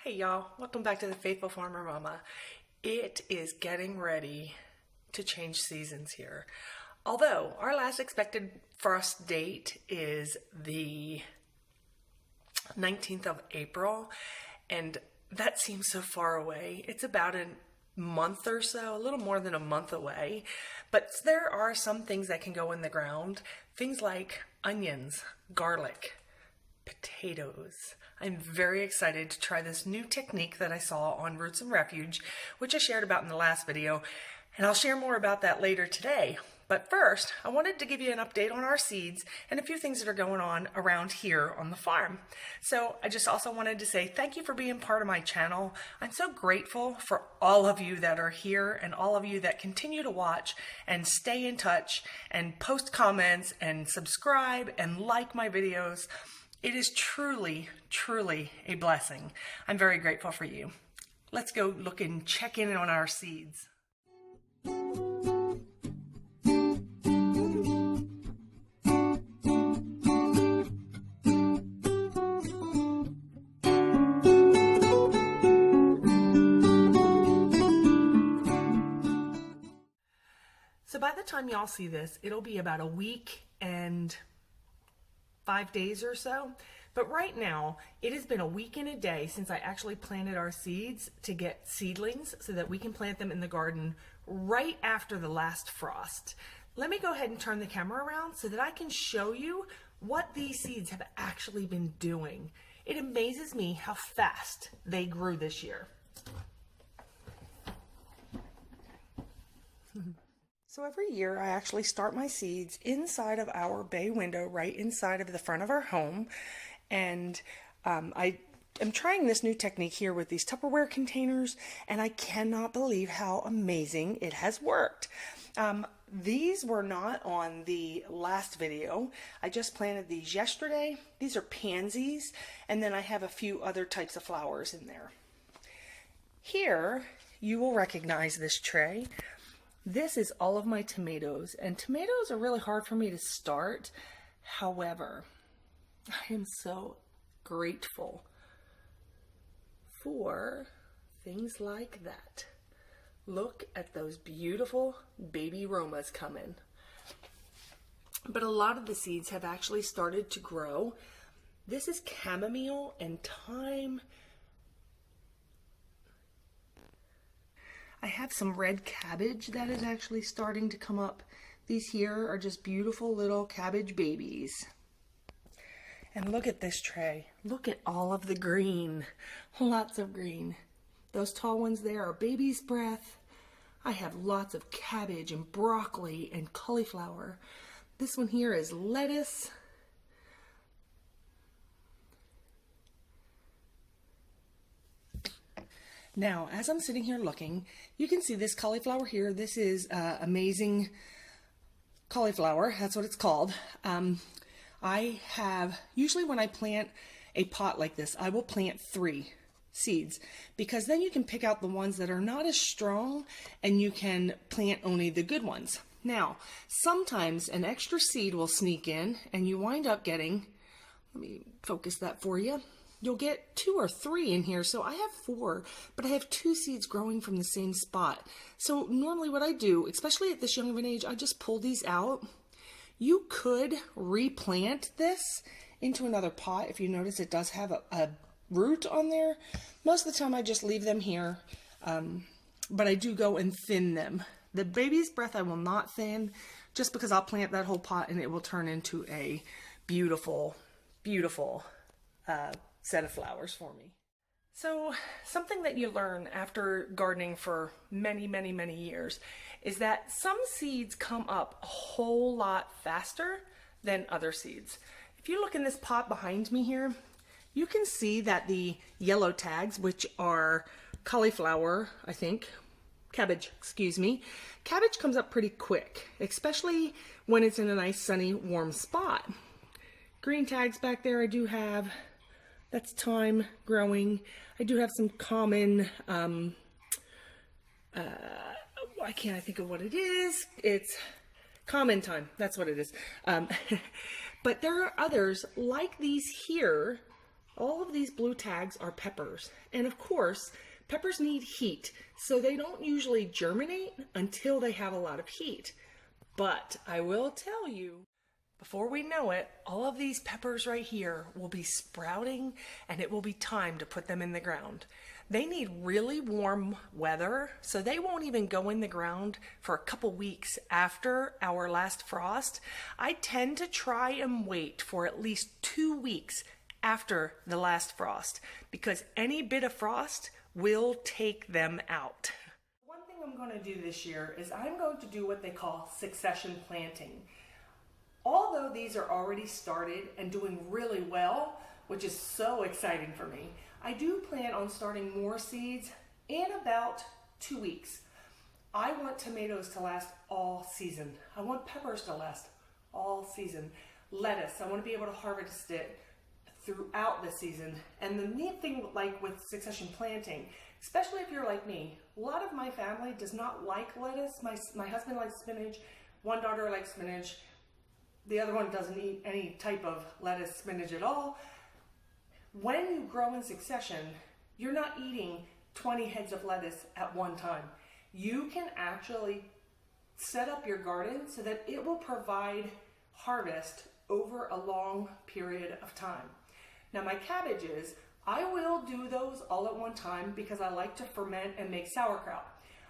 Hey y'all, welcome back to the Faithful Farmer Mama. It is getting ready to change seasons here. Although our last expected frost date is the 19th of April, and that seems so far away. It's about a month or so, a little more than a month away. But there are some things that can go in the ground, things like onions, garlic, potatoes. I'm very excited to try this new technique that I saw on Roots and Refuge, which I shared about in the last video, and I'll share more about that later today. But first, I wanted to give you an update on our seeds and a few things that are going on around here on the farm. So I just also wanted to say thank you for being part of my channel. I'm so grateful for all of you that are here and all of you that continue to watch and stay in touch and post comments and subscribe and like my videos. It is truly, truly a blessing. I'm very grateful for you. Let's go look and check in on our seeds. So by the time y'all see this, it'll be about a week and 5 days or so. But right now, it has been a week and a day since I actually planted our seeds to get seedlings so that we can plant them in the garden right after the last frost. Let me go ahead and turn the camera around so that I can show you what these seeds have actually been doing. It amazes me how fast they grew this year. So every year I actually start my seeds inside of our bay window, right inside of the front of our home. And I am trying this new technique here with these Tupperware containers, and I cannot believe how amazing it has worked. These were not on the last video. I just planted these yesterday. These are pansies, and then I have a few other types of flowers in there. Here, you will recognize this tray. This is all of my tomatoes, and tomatoes are really hard for me to start. However, I am so grateful for things like that. Look at those beautiful baby Romas coming. But a lot of the seeds have actually started to grow. This is chamomile and thyme. I have some red cabbage that is actually starting to come up. These here are just beautiful little cabbage babies. And look at this tray. Look at all of the green. Lots of green. Those tall ones there are baby's breath. I have lots of cabbage and broccoli and cauliflower. This one here is lettuce. Now, as I'm sitting here looking, you can see this cauliflower here. This is amazing cauliflower. That's what it's called. I have, usually when I plant a pot like this, I will plant 3 seeds because then you can pick out the ones that are not as strong and you can plant only the good ones. Now, sometimes an extra seed will sneak in and you wind up getting, let me focus that for you. You'll get 2 or 3 in here. So I have 4, but I have 2 seeds growing from the same spot. So normally what I do, especially at this young of an age, I just pull these out. You could replant this into another pot. If you notice, it does have a root on there. Most of the time I just leave them here, but I do go and thin them. The baby's breath I will not thin just because I'll plant that whole pot and it will turn into a beautiful, beautiful set of flowers for me. So something that you learn after gardening for many, many, many years is that some seeds come up a whole lot faster than other seeds. If you look in this pot behind me here, you can see that the yellow tags, which are cauliflower, I think, cabbage, excuse me, cabbage comes up pretty quick, especially when it's in a nice sunny warm spot. Green tags back there I do have. That's thyme growing. I do have some common, why can't I think of what it is? It's common thyme. That's what it is. But there are others like these here All of these blue tags are peppers. And of course, peppers need heat, so they don't usually germinate until they have a lot of heat. But I will tell you, before we know it, all of these peppers right here will be sprouting, and it will be time to put them in the ground. They need really warm weather, so they won't even go in the ground for a couple weeks after our last frost. I tend to try and wait for at least 2 weeks after the last frost, because any bit of frost will take them out. One thing I'm going to do this year is I'm going to do what they call succession planting. Although these are already started and doing really well, which is so exciting for me, I do plan on starting more seeds in about 2 weeks. I want tomatoes to last all season. I want peppers to last all season. Lettuce, I want to be able to harvest it throughout the season. And the neat thing, like with succession planting, especially if you're like me, a lot of my family does not like lettuce. My husband likes spinach, one daughter likes spinach, the other one doesn't eat any type of lettuce, spinach at all. When you grow in succession, you're not eating 20 heads of lettuce at one time. You can actually set up your garden so that it will provide harvest over a long period of time. Now my cabbages, I will do those all at one time because I like to ferment and make sauerkraut.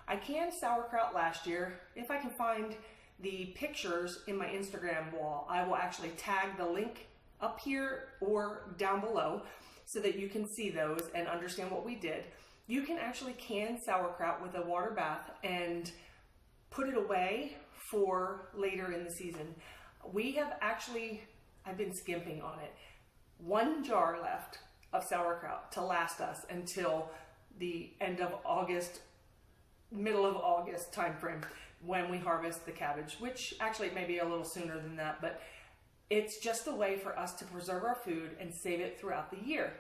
I canned sauerkraut last year. If I can find the pictures in my Instagram wall, I will actually tag the link up here or down below so that you can see those and understand what we did. You can actually can sauerkraut with a water bath and put it away for later in the season. We have actually, I've been skimping on it, 1 jar left of sauerkraut to last us until the end of August, middle of August timeframe when we harvest the cabbage, which actually may be a little sooner than that, but it's just a way for us to preserve our food and save it throughout the year.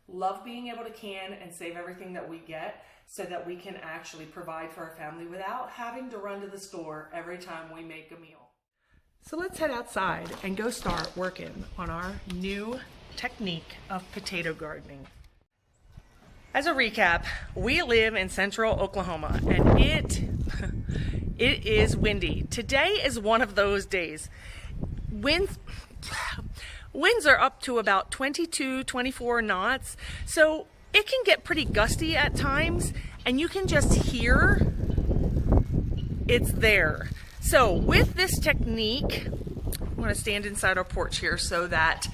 Love being able to can and save everything that we get so that we can actually provide for our family without having to run to the store every time we make a meal. So let's head outside and go start working on our new technique of potato gardening. As a recap, we live in central Oklahoma and it is windy. Today is one of those days. Winds are up to about 22, 24 knots, so it can get pretty gusty at times, and you can just hear it's there. So with this technique, I'm going to stand inside our porch here so that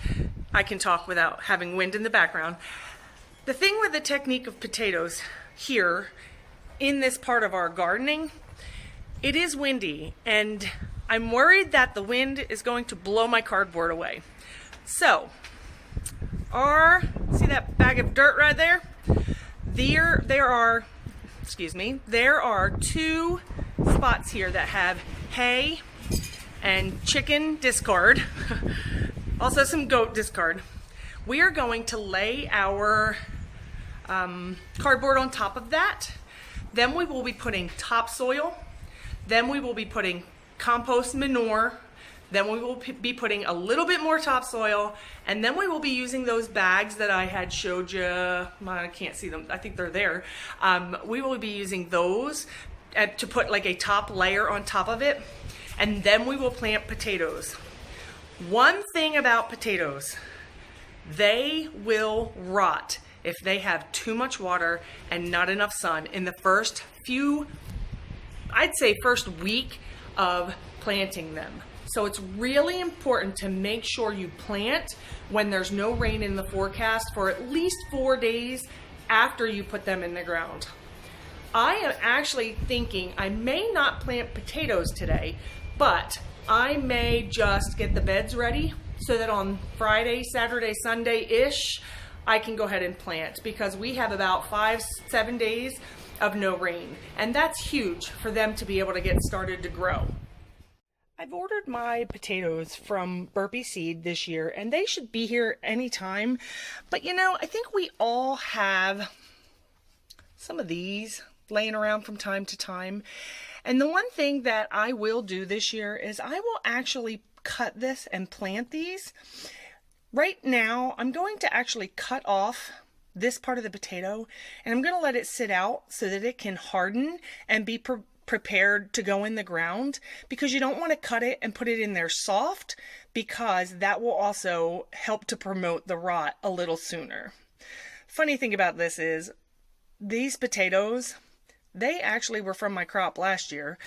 I can talk without having wind in the background. The thing with the technique of potatoes here in this part of our gardening, it is windy, and I'm worried that the wind is going to blow my cardboard away. So, see that bag of dirt right there? There are 2 spots here that have hay and chicken discard, also some goat discard. We are going to lay our cardboard on top of that. Then we will be putting topsoil. Then we will be putting compost manure. Then we will be putting a little bit more topsoil, and then we will be using those bags that I had showed you. I can't see them. I think they're there. We will be using those to put like a top layer on top of it, and then we will plant potatoes. One thing about potatoes, they will rot if they have too much water and not enough sun in the first week of planting them. So it's really important to make sure you plant when there's no rain in the forecast for at least 4 days after you put them in the ground. I am actually thinking I may not plant potatoes today, but I may just get the beds ready so that on Friday, Saturday, Sunday-ish, I can go ahead and plant, because we have about 5-7 days of no rain, and that's huge for them to be able to get started to grow. I've ordered my potatoes from Burpee Seed this year, and they should be here anytime. But I think we all have some of these laying around from time to time. And the one thing that I will do this year is I will actually cut this and plant these Right now, I'm going to actually cut off this part of the potato and I'm going to let it sit out so that it can harden and be prepared to go in the ground, because you don't want to cut it and put it in there soft, because that will also help to promote the rot a little sooner. Funny thing about this is these potatoes, they actually were from my crop last year.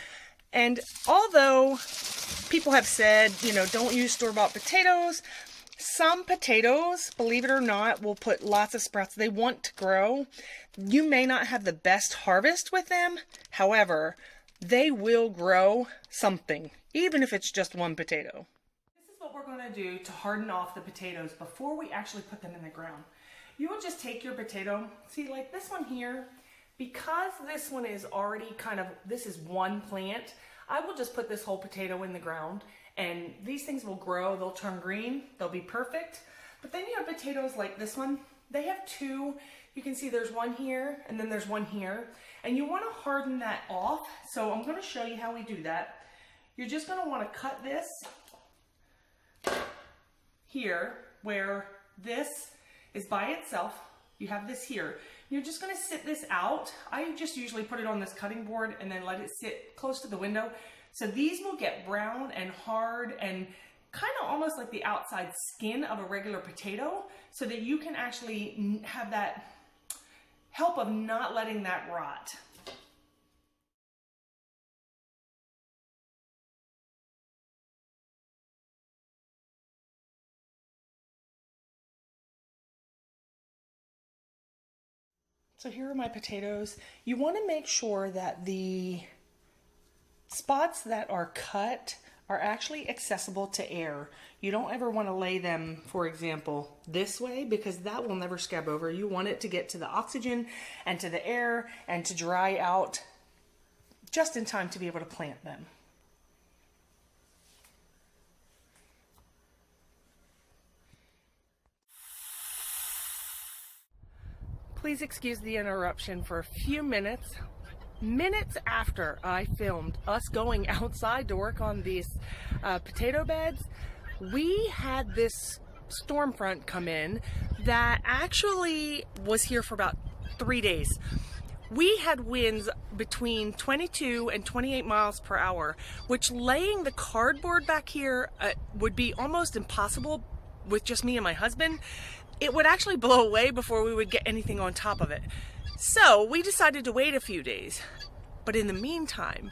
And although people have said, don't use store-bought potatoes, some potatoes, believe it or not, will put lots of sprouts. They want to grow. You may not have the best harvest with them. However, they will grow something, even if it's just one potato. This is what we're going to do to harden off the potatoes before we actually put them in the ground. You will just take your potato, see, like this one here, because this one is already this is one plant, I will just put this whole potato in the ground, and these things will grow, they'll turn green, they'll be perfect. But then you have potatoes like this one, they have two, you can see there's one here, and then there's one here, and you want to harden that off, so I'm going to show you how we do that. You're just going to want to cut this here, where this is by itself. You have this here. You're just going to sit this out. I just usually put it on this cutting board and then let it sit close to the window. So these will get brown and hard and kind of almost like the outside skin of a regular potato, so that you can actually have that help of not letting that rot. So here are my potatoes. You want to make sure that the spots that are cut are actually accessible to air. You don't ever want to lay them, for example, this way, because that will never scab over. You want it to get to the oxygen and to the air and to dry out just in time to be able to plant them. Please excuse the interruption for a few minutes. Minutes after I filmed us going outside to work on these potato beds, we had this storm front come in that actually was here for about 3 days. We had winds between 22 and 28 miles per hour, which laying the cardboard back here would be almost impossible with just me and my husband. It would actually blow away before we would get anything on top of it. So we decided to wait a few days. But in the meantime,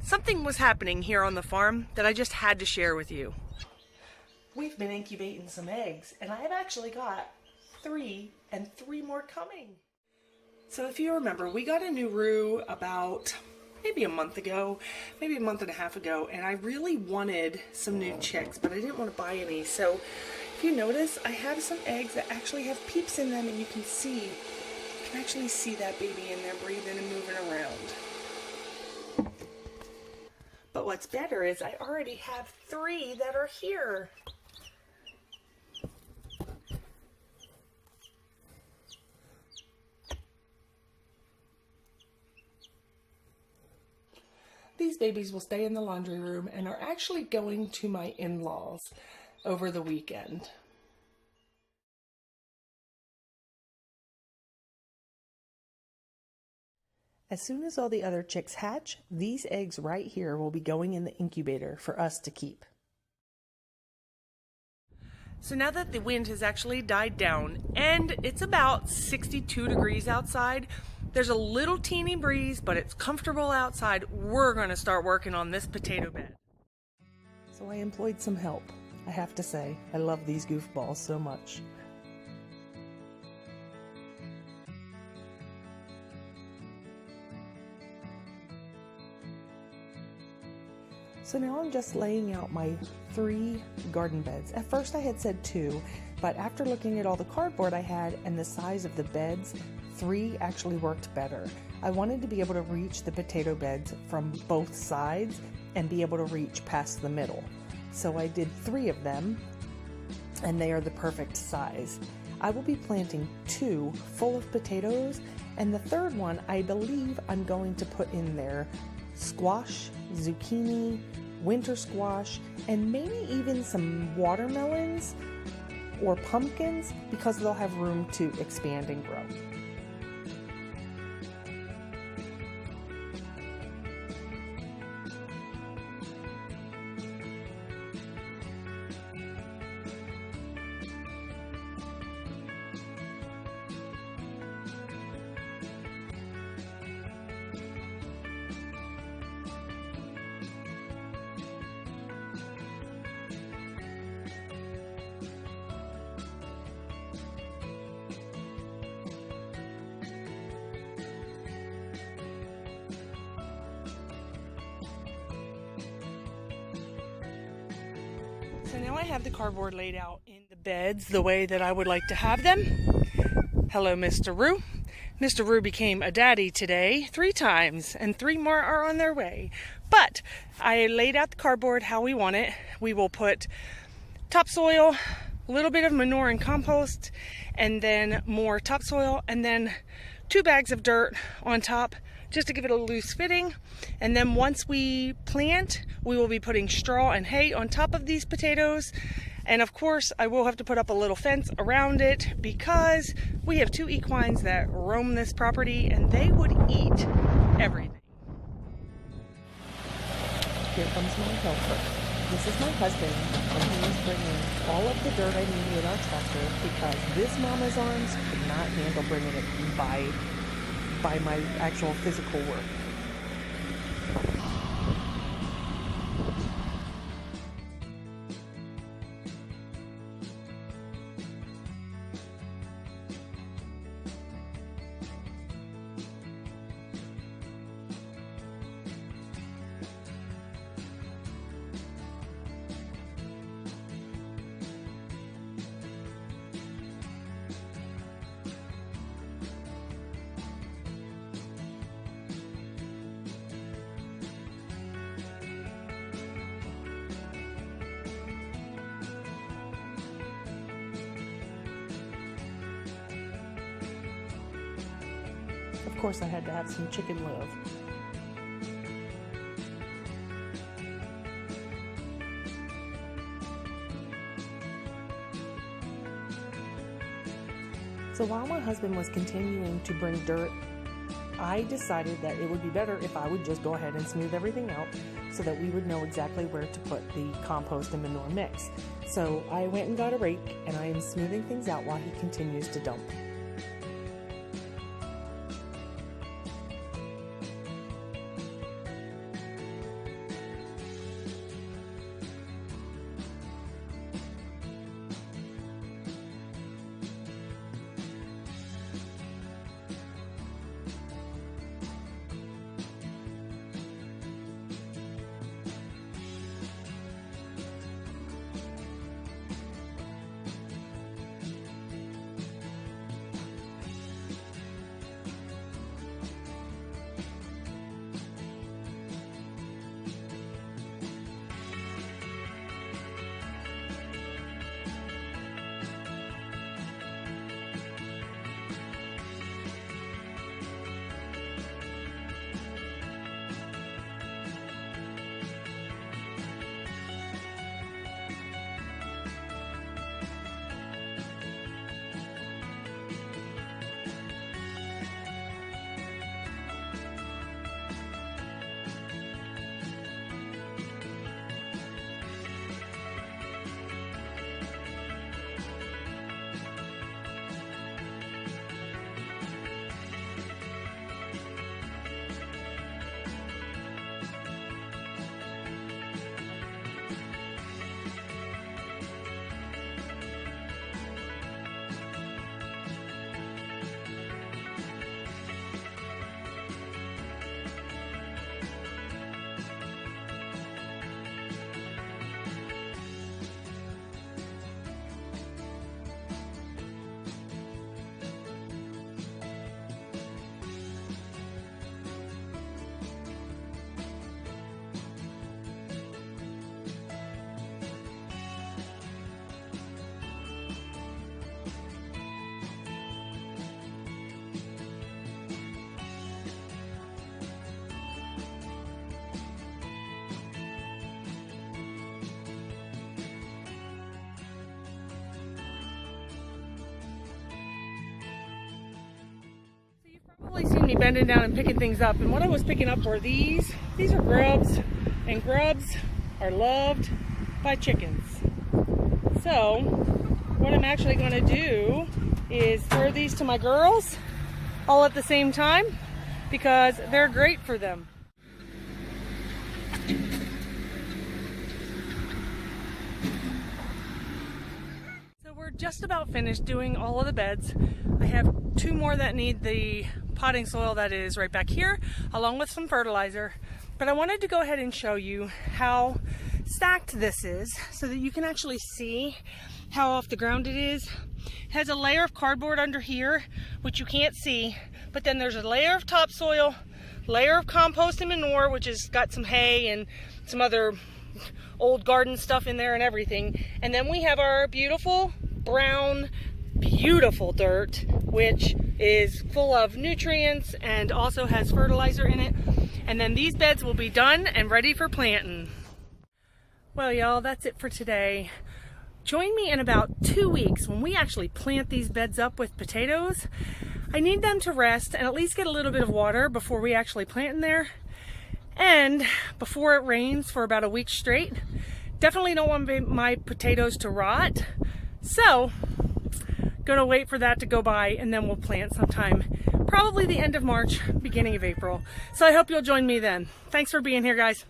something was happening here on the farm that I just had to share with you. We've been incubating some eggs, and I've actually got 3 and 3 more coming. So if you remember, we got a new roux about maybe a month ago, maybe a month and a half ago, and I really wanted some new chicks, but I didn't want to buy any. So if you notice, I have some eggs that actually have peeps in them, and you can actually see that baby in there breathing and moving around. But what's better is I already have 3 that are here. These babies will stay in the laundry room and are actually going to my in-laws over the weekend. As soon as all the other chicks hatch, these eggs right here will be going in the incubator for us to keep. So now that the wind has actually died down and it's about 62 degrees outside, there's a little teeny breeze, but it's comfortable outside, we're going to start working on this potato bed. So I employed some help. I have to say, I love these goofballs so much. So now I'm just laying out my 3 garden beds. At first I had said 2, but after looking at all the cardboard I had and the size of the beds, 3 actually worked better. I wanted to be able to reach the potato beds from both sides and be able to reach past the middle. So I did 3 of them, and they are the perfect size. I will be planting 2 full of potatoes, and the 3rd one I believe I'm going to put in there squash, zucchini, winter squash, and maybe even some watermelons. or pumpkins because they'll have room to expand and grow. So now I have the cardboard laid out in the beds the way that I would like to have them. Hello, Mr. Roo. Mr. Roo became a daddy today 3 times, and 3 more are on their way. But I laid out the cardboard how we want it. We will put topsoil, a little bit of manure and compost, and then more topsoil, and then 2 bags of dirt on top, just to give it a loose fitting. And then once we plant, we will be putting straw and hay on top of these potatoes. And of course, I will have to put up a little fence around it because we have 2 equines that roam this property and they would eat everything. Here comes my helper. This is my husband, and he is bringing all of the dirt I need with our tractor because this mama's arms could not handle bringing it by my actual physical work. Of course, I had to have some chicken live. So while my husband was continuing to bring dirt, I decided that it would be better if I would just go ahead and smooth everything out so that we would know exactly where to put the compost and manure mix. So I went and got a rake, and I am smoothing things out while he continues to dump. You've seen me bending down and picking things up, and what I was picking up were these. These are grubs, and grubs are loved by chickens. So what I'm actually going to do is throw these to my girls all at the same time because they're great for them. So we're just about finished doing all of the beds. I have 2 more that need the potting soil that is right back here, along with some fertilizer. But I wanted to go ahead and show you how stacked this is so that you can actually see how off the ground it is. It has a layer of cardboard under here, which you can't see, but then there's a layer of topsoil, layer of compost and manure, which has got some hay and some other old garden stuff in there and everything. And then we have our beautiful brown, beautiful dirt, which is full of nutrients and also has fertilizer in it. And then these beds will be done and ready for planting. Well, y'all, that's it for today. Join me in about 2 weeks when we actually plant these beds up with potatoes. I need them to rest and at least get a little bit of water before we actually plant in there. And before it rains for about a week straight. Definitely don't want my potatoes to rot. So, gonna wait for that to go by and then we'll plant sometime. Probably the end of March, beginning of April. So I hope you'll join me then. Thanks for being here, guys.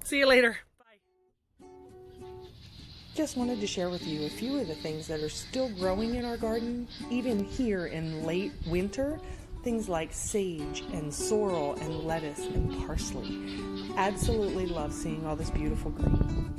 See you later. Just wanted to share with you a few of the things that are still growing in our garden, even here in late winter. Things like sage and sorrel and lettuce and parsley. Absolutely love seeing all this beautiful green.